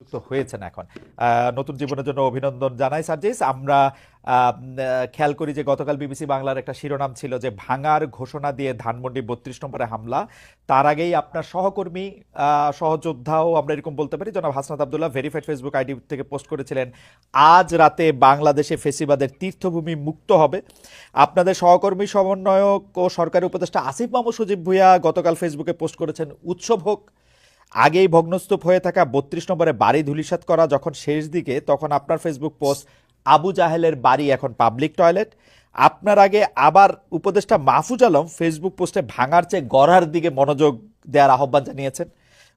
যুক্ত হয়েছেন এখন। নতুন জীবনের জন্য অভিনন্দন জানাই সার্জিস। আমরা খেয়াল করি যে গতকাল বিবিসি বাংলার একটা শিরোনাম ছিল যে ভাঙার ঘোষণা দিয়ে ধানমন্ডি 32 নম্বরে হামলা। তার আগেই আপনার সহকর্মী, সহযোদ্ধাও আমরা এরকম বলতে পারি, জনাব Hasnat Abdullah verified Facebook ID থেকে পোস্ট করেছিলেন আজ রাতে বাংলাদেশে ফেসিবাদের তীর্থভূমি মুক্ত হবে। আপনাদের সহকর্মী সমন্বয়ক ও সরকারি উপদেষ্টা আসিফ মাহমুদ সজীব ভুঁইয়া গতকাল ফেসবুকে পোস্ট করেছেন উৎসব হোক। আগেই ভগ্নস্তূপ হয়ে থাকা 32 নম্বরে বাড়ি ধূলিসাৎ করা যখন শেষ দিকে, তখন আপনার ফেসবুক পোস্ট আবু জাহেলের বাড়ি এখন পাবলিক টয়লেট। আপনার আগে আবার উপদেষ্টা মাহফুজ আলম ফেসবুক পোস্টে ভাঙার চেয়ে গড়ার দিকে মনোযোগ দেওয়ার আহ্বান জানিয়েছেন।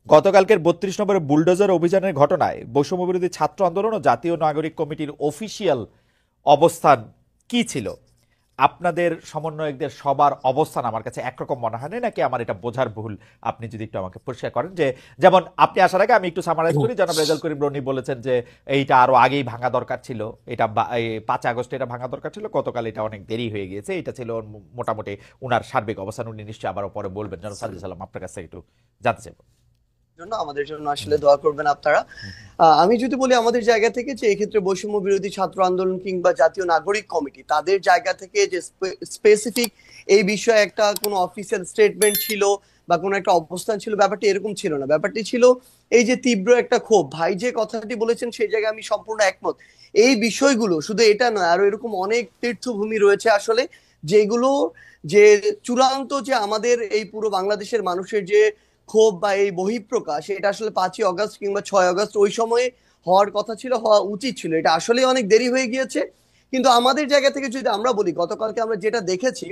গতকালকের 32 নম্বরে বুলডোজার অভিযানের ঘটনায় বৈষম্য বিরোধী ছাত্র আন্দোলন ও জাতীয় নাগরিক কমিটির অফিসিয়াল অবস্থান কি ছিল? আপনাদের সমন্বয়কদের সবার অবস্থান আমার কাছে একরকম মনে হয় না, নাকি আমার এটা বোঝার ভুল? আপনি যদি একটু আমাকে পরিষ্কার করেন। যে যেমন আপনি আসার আগে আমি একটু সামারাইজ করি, জনাব রেজাল করিম রনি বলেছেন যে এইটা আরো আগেই ভাঙা দরকার ছিল, এটা 5 আগস্ট এটা ভাঙা দরকার ছিল, গতকাল এটা অনেক দেরি হয়ে গিয়েছে। এটা ছিল মোটামুটি উনার সার্বিক অবস্থান। উনি নিশ্চয়ই আবারও পরে বলবেন। জনাব সাজ্জাদ সালাম, আপনার কাছে একটু জানতে চাইব। আমাদের জন্য আসলে দোয়া করবেন আপনারা। আমি যদি বলি আমাদের জায়গা থেকে, যে এক্ষেত্রে বৈষম্য বিরোধী ছাত্র আন্দোলন কিংবা জাতীয় নাগরিক কমিটি তাদের জায়গা থেকে যে স্পেসিফিক এই বিষয়ে একটা কোনো অফিসিয়াল স্টেটমেন্ট ছিল বা কোনো একটা অবস্থান ছিল, ব্যাপারটি এরকম ছিল না। ব্যাপারটি ছিল এই যে তীব্র একটা ক্ষোভ। ভাই যে কথাটি বলেছেন সেই জায়গায় আমি সম্পূর্ণ একমত। এই বিষয়গুলো শুধু এটা নয়, আরো এরকম অনেক তীর্থভূমি রয়েছে আসলে, যেগুলো যে চূড়ান্ত যে আমাদের এই পুরো বাংলাদেশের মানুষের যে ক্ষোভ বা এই বহিঃপ্রকাশ, এটা আসলে 5ই আগস্ট কিংবা 6 আগস্ট ওই সময়ে হওয়ার কথা ছিল, হওয়া উচিত ছিল। এটা আসলে অনেক দেরি হয়ে গিয়েছে। কিন্তু আমাদের জায়গা থেকে যদি আমরা বলি, গতকালকে আমরা যেটা দেখেছি,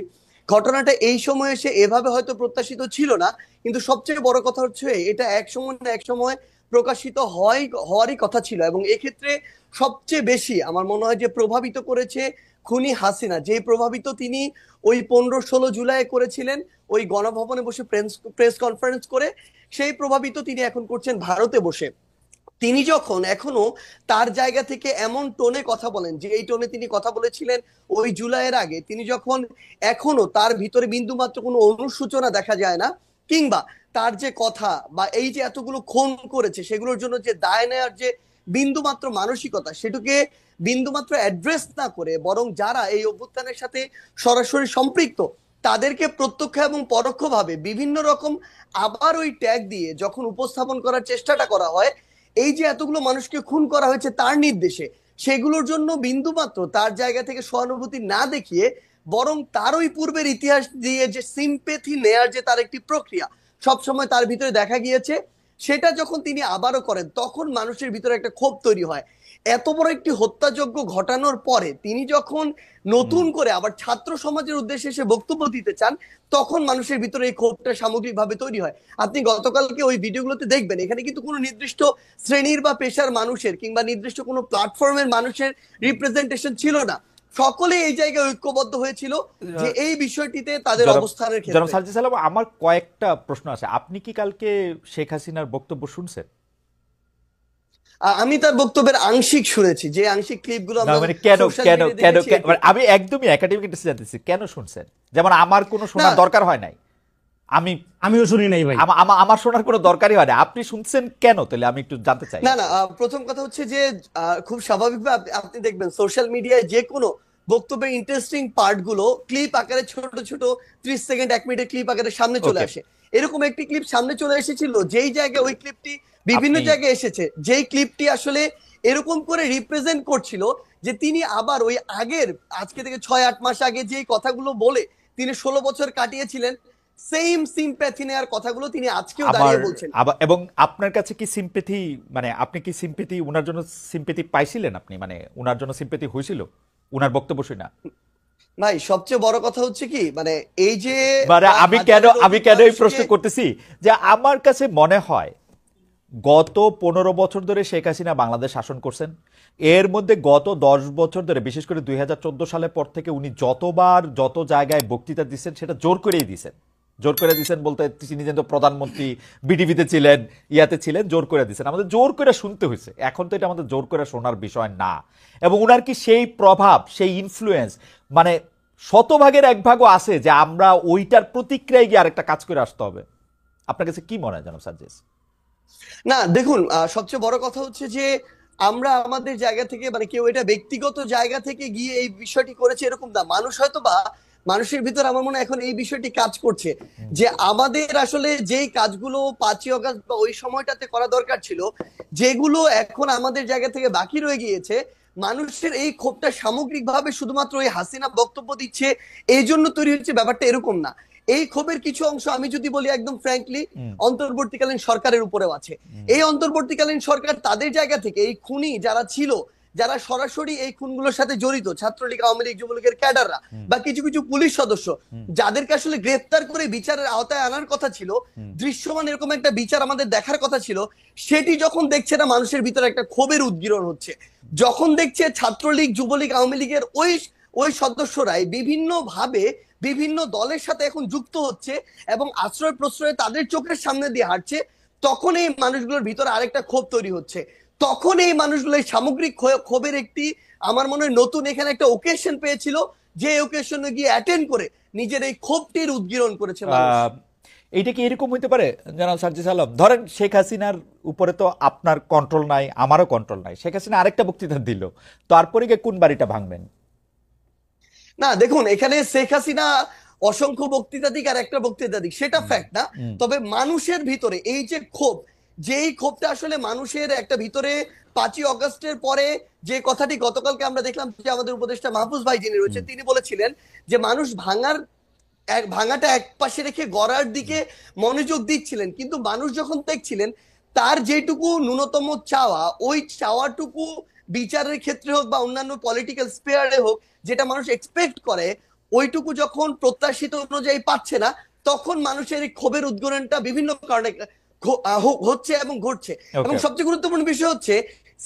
ঘটনাটা এই সময় এসে এভাবে হয়তো প্রত্যাশিত ছিল না, কিন্তু সবচেয়ে বড় কথা হচ্ছে এটা এক সময় না এক সময় প্রকাশিত হওয়ারই কথা ছিল। এবং এক্ষেত্রে সবচেয়ে বেশি আমার মনে হয় যে প্রভাবিত করেছে খুনি হাসিনা। যে প্রভাবিত তিনি ওই 15-16 জুলাই করেছিলেন ওই গণভবনে বসে প্রেস কনফারেন্স করে, সেই প্রভাবিত তিনি এখন করছেন ভারতে বসে। তিনি যখন এখনো তার জায়গা থেকে এমন টোনে কথা বলেন, যে এই টোনে তিনি কথা বলেছিলেন ওই জুলাইয়ের আগে, তিনি যখন এখনো তার ভিতরে বিন্দুমাত্র কোনো অনুসূচনা দেখা যায় না, কিংবা তার যে কথা বা এই যে এতগুলো খুন করেছে সেগুলোর জন্য যে দায় নেওয়ার যে বিন্দুমাত্র মানসিকতা, সেটাকে বিন্দুমাত্র অ্যাড্রেস না করে, বরং যারা এই অভ্যুত্থানের সাথে সরাসরি সম্পৃক্ত তাদেরকে প্রত্যক্ষ এবং পরোক্ষভাবে বিভিন্ন রকম আবার ওই ট্যাগ দিয়ে যখন উপস্থাপন করার চেষ্টাটা করা হয়, এই যে এতগুলো মানুষকে খুন করা হয়েছে তার নির্দেশে, সেগুলোর জন্য বিন্দুমাত্র তার জায়গা থেকে সহানুভূতি না দেখিয়ে, বরং তার ওই পূর্বের ইতিহাস দিয়ে যে সিম্পেথি নেয়ার যে তার একটি প্রক্রিয়া সবসময় তার ভিতরে দেখা গিয়েছে, সেটা যখন তিনি আবারও করেন, তখন মানুষের ভিতরে একটা ক্ষোভ তৈরি হয়। এত বড় একটি হত্যাযজ্ঞ ঘটানোর পরে তিনি যখন নতুন করে আবার ছাত্র সমাজের উদ্দেশ্যে এসে বক্তব্য দিতে চান, তখন মানুষের ভিতরে এই ক্ষোভটা সামগ্রিকভাবে তৈরি হয়। আপনি গতকালকে ওই ভিডিওগুলোতে দেখবেন, এখানে কিন্তু কোনো নির্দিষ্ট শ্রেণীর বা পেশার মানুষের কিংবা নির্দিষ্ট কোনো প্ল্যাটফর্মের মানুষের রিপ্রেজেন্টেশন ছিল না। সকলে এই জায়গায় ঐক্যবদ্ধ হয়েছিল যে এই বিষয়টিতে তাদের অবস্থানের ক্ষেত্রে। জনাব সাজ্জাদ সালাম, আমার কয়েকটা প্রশ্ন আছে। আপনি কি কালকে শেখ হাসিনার বক্তব্য শুনছেন? আমি তার বক্তব্যের আংশিক শুনেছি, যে আংশিক ক্লিপগুলো আমরা কেন কেন কেন আমি একদমই একাডেমিক ইন্টারেস্ট জানতেছি, কেন শুনছেন? যেমন আমার কোনো শোনার দরকার হয় নাই, আমিও শুনি নাই ভাই, আমার শোনার কোনো দরকারই হয় না। আপনি শুনছেন কেন তাহলে আমি একটু জানতে চাই। না, প্রথম কথা হচ্ছে যে খুব স্বাভাবিকভাবে আপনি দেখবেন সোশ্যাল মিডিয়ায় যে কোনো বক্তব্যের ইন্টারেস্টিং পার্ট গুলো ক্লিপ আকারে ছোট ছোট 30 সেকেন্ড 1 মিনিটের ক্লিপ আকারে সামনে চলে আসে। এরকম একটি ক্লিপ সামনে চলে এসেছিল, যেই জায়গায় ওই ক্লিপটি বিভিন্ন জায়গায় এসেছে, যেই ক্লিপটি আসলে এরকম করে রিপ্রেজেন্ট করছিল যে তিনি আবার ওই আগের, আজকে থেকে 6-8 মাস আগে যে কথাগুলো বলে তিনি 16 বছর কাটিয়েছিলেন, সেম সিম্প্যাথি নেয়ার কথাগুলো তিনি আজকেও দাঁড়িয়ে বলছেন। এবং আপনার কাছে কি সিম্প্যাথি, মানে আপনি কি সিম্প্যাথি, উনার জন্য সিম্প্যাথি পাইছিলেন আপনি? মানে উনার জন্য সিম্প্যাথি হয়েছিল উনার বক্তব্য শুনে? ভাই সবচেয়ে বড় কথা হচ্ছে কি, মানে এই যে আমি কেন এই প্রশ্ন করতেছি, যে আমার কাছে মনে হয় গত 15 বছর ধরে শেখ হাসিনা বাংলাদেশ শাসন করছেন। এর মধ্যে গত 10 বছর ধরে, বিশেষ করে 2014 সালের পর থেকে উনি যতবার যত জায়গায় বক্তৃতা দিচ্ছেন সেটা জোর করেই দিচ্ছেন। জোর করে দিচ্ছেন বলতে তিনি যেন প্রধানমন্ত্রী, বিডিভিতে ছিলেন, ইয়াতে ছিলেন, জোর করে দিচ্ছেন। আমাদের জোর করে শুনতে হয়েছে। এখন তো এটা আমাদের জোর করে শোনার বিষয় না। এবং উনার কি সেই প্রভাব, সেই ইনফ্লুয়েন্স, মানে 100 ভাগের 1 ভাগও আছে যে আমরা ওইটার প্রতিক্রিয়ায় গিয়ে আরেকটা কাজ করে আসতে হবে? আপনার কাছে কি মনে হয় জনাব সাজ্জাদ? না দেখুন, সবচেয়ে বড় কথা হচ্ছে যে আমরা আমাদের জায়গা থেকে, মানে কেউ এটা ব্যক্তিগত জায়গা থেকে গিয়ে এই বিষয়টি করেছে এরকম না। মানুষ হয়তো বা মানুষের ভিতর আমার মনে হয় এখন এই বিষয়টি কাজ করছে হুম। যে আমাদের আসলে যেই কাজগুলো 5ই অগাস্ট বা ওই সময়টাতে করা দরকার ছিল, যেগুলো এখন আমাদের জায়গা থেকে বাকি রয়ে গিয়েছে, মানুষের এই ক্ষোভটা সামগ্রিকভাবে শুধুমাত্র ওই হাসিনা বক্তব্য দিচ্ছে এই জন্য তৈরি হচ্ছে, ব্যাপারটা এরকম না। এই ক্ষোভের কিছু অংশ আমি যদি বলি একদম ফ্র্যাঙ্কলি, হুম। অন্তর্বর্তীকালীন সরকারের উপরেও আছে। হুম। এই অন্তর্বর্তীকালীন সরকার তাদের জায়গা থেকে এই খুনি যারা ছিল, যারা সরাসরি এই খুনগুলোর সাথে জড়িত, ছাত্রলীগ, আওয়ামী লীগ, যুবলীগের ক্যাডাররা হুম। বা কিছু কিছু পুলিশ সদস্য, হুম। যাদেরকে আসলে গ্রেফতার করে বিচারের আওতায় আনার কথা ছিল, হুম। দৃশ্যমান এরকম একটা বিচার আমাদের দেখার কথা ছিল, সেটি যখন দেখছে না, মানুষের ভিতরে একটা ক্ষোভের উদ্গীরণ হচ্ছে। যখন দেখছে ছাত্রলীগ, যুবলীগ, আওয়ামী লীগের ওই ওই সদস্যরাই বিভিন্ন ভাবে বিভিন্ন দলের সাথে এখন যুক্ত হচ্ছে এবং আশ্রয় প্রশ্রয়ে তাদের চোখের সামনে দিয়ে হাঁটছে, তখন এই মানুষগুলোর ভিতরে আরেকটা ক্ষোভ তৈরি হচ্ছে। তখন এই মানুষগুলো এই সামগ্রিক ক্ষোভের একটি, আমার মনে হয় নতুন এখানে একটা ওকেশন পেয়েছিল, যে ওকেশনে গিয়ে অ্যাটেন্ড করে নিজের এই ক্ষোভটির উদ্গীরণ করেছে মানুষ। আহ, এইটা কি এরকম হইতে পারে জনাব সার্জিস আলম? ধরেন শেখ হাসিনার উপরে তো আপনার কন্ট্রোল নাই, আমারও কন্ট্রোল নাই। শেখ হাসিনা আরেকটা বক্তৃতা দিল, তারপরে গিয়ে কোন বাড়িটা ভাঙবেন? না দেখুন, এখানে শেখ হাসিনা অসংখ্য বক্তৃতা দিক আর একটা বক্তৃতা দিক, সেটা হুম। ফ্যাক্ট না। হুম। তবে মানুষের ভিতরে এই যে ক্ষোভ, যেই ক্ষোভটা আসলে মানুষের একটা ভিতরে 5ই অগাস্টের পরে, যে কথাটি গতকালকে আমরা দেখলাম যে আমাদের উপদেষ্টা মাহফুজ ভাই যিনি রয়েছে হুম। তিনি বলেছিলেন যে মানুষ ভাঙাটা এক পাশে রেখে গড়ার দিকে মনোযোগ দিচ্ছিলেন, কিন্তু মানুষ যখন দেখছিলেন তার যেটুকু ন্যূনতম চাওয়া, ওই চাওয়াটুকু বিচারের ক্ষেত্রে হোক বা অন্যান্য পলিটিক্যাল স্পেয়ারে হোক, যেটা মানুষ এক্সপেক্ট করে, ওইটুকু যখন প্রত্যাশিত অনুযায়ী পাচ্ছে না, তখন মানুষের এই ক্ষোভের উদ্গীরণটা বিভিন্ন কারণে হচ্ছে এবং ঘটছে। এবং ওকে। সবচেয়ে গুরুত্বপূর্ণ বিষয় হচ্ছে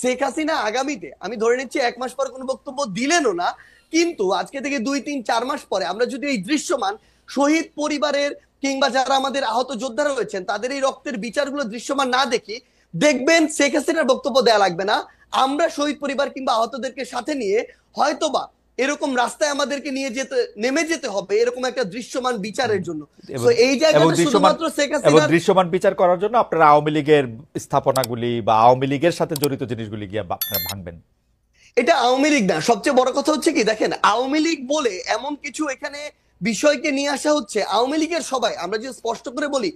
শেখ হাসিনা আগামীতে, আমি ধরে নিচ্ছি 1 মাস পর কোনো বক্তব্য দিলেনও না, কিন্তু আজকে থেকে 2, 3, 4 মাস পরে আমরা যদি এই দৃশ্যমান শহীদ পরিবারের কিংবা যারা আমাদের আহত যোদ্ধারা রয়েছেন তাদের এই রক্তের বিচারগুলো দৃশ্যমান না দেখি, দেখবেন শেখ হাসিনার বক্তব্য দেয়া লাগবে না, আমরা শহীদ পরিবার কিংবা আহতদেরকে সাথে নিয়ে হয়তোবা এরকম রাস্তায় আমাদেরকে নিয়ে যেতে, নেমে যেতে হবে এরকম একটা দৃশ্যমান বিচারের জন্য। তো এবং এই এবং জায়গাটা দৃশ্যমান শুধুমাত্র শেখ এবং হাসিনার, দৃশ্যমান বিচার করার জন্য আপনারা আওয়ামী লীগের স্থাপনাগুলি বা আওয়ামী লীগের সাথে জড়িত জিনিসগুলি গিয়ে আপনারা ভাঙবেন। এটা আওয়ামী লীগ না। সবচেয়ে বড় কথা হচ্ছে কি, দেখেন আওয়ামী লীগ বলে এমন কিছু এখানে বিষয়কে নিয়ে আসা হচ্ছে, আওয়ামী লীগের সবাই, আমরা যে স্পষ্ট করে বলি,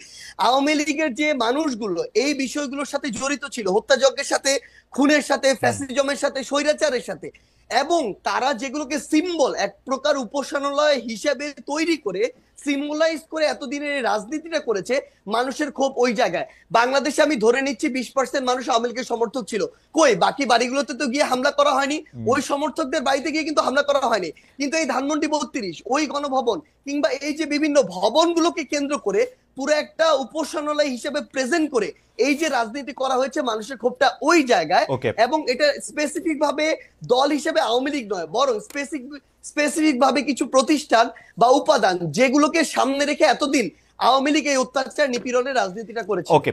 আওয়ামী লীগের যে মানুষগুলো এই বিষয়গুলোর সাথে জড়িত ছিল, হত্যাযজ্ঞের সাথে, খুনের সাথে, হুম। ফ্যাসিজমের সাথে, স্বৈরাচারের সাথে, এবং তারা যেগুলোকে সিম্বল, এক প্রকার উপাসনালয় হিসেবে তৈরি করে সিম্বলাইজ করে এতদিনের এই রাজনীতিটা করেছে, মানুষের ক্ষোভ ওই জায়গায়। বাংলাদেশে আমি ধরে নিচ্ছি 20% মানুষ আওয়ামী লীগের সমর্থক ছিল, কই বাকি বাড়িগুলোতে তো গিয়ে হামলা করা হয়নি, হুম। ওই সমর্থকদের বাড়িতে গিয়ে কিন্তু হামলা করা হয়নি, কিন্তু এই ধানমন্ডি 32, ওই গণভবন কিংবা এই যে বিভিন্ন ভবনগুলোকে কেন্দ্র করে পুরো একটা উপাসনালয় হিসেবে প্রেজেন্ট করে এই যে রাজনীতি করা হয়েছে, মানুষের ক্ষোভটা ওই জায়গায়। ওকে। এবং এটা স্পেসিফিক ভাবে দল হিসেবে আওয়ামী লীগ নয়, বরং স্পেসিফিক ভাবে কিছু প্রতিষ্ঠান বা উপাদান যেগুলোকে সামনে রেখে এতদিন আওয়ামী লীগ এই অত্যাচার নিপীড়নের রাজনীতিটা করেছে। ওকে।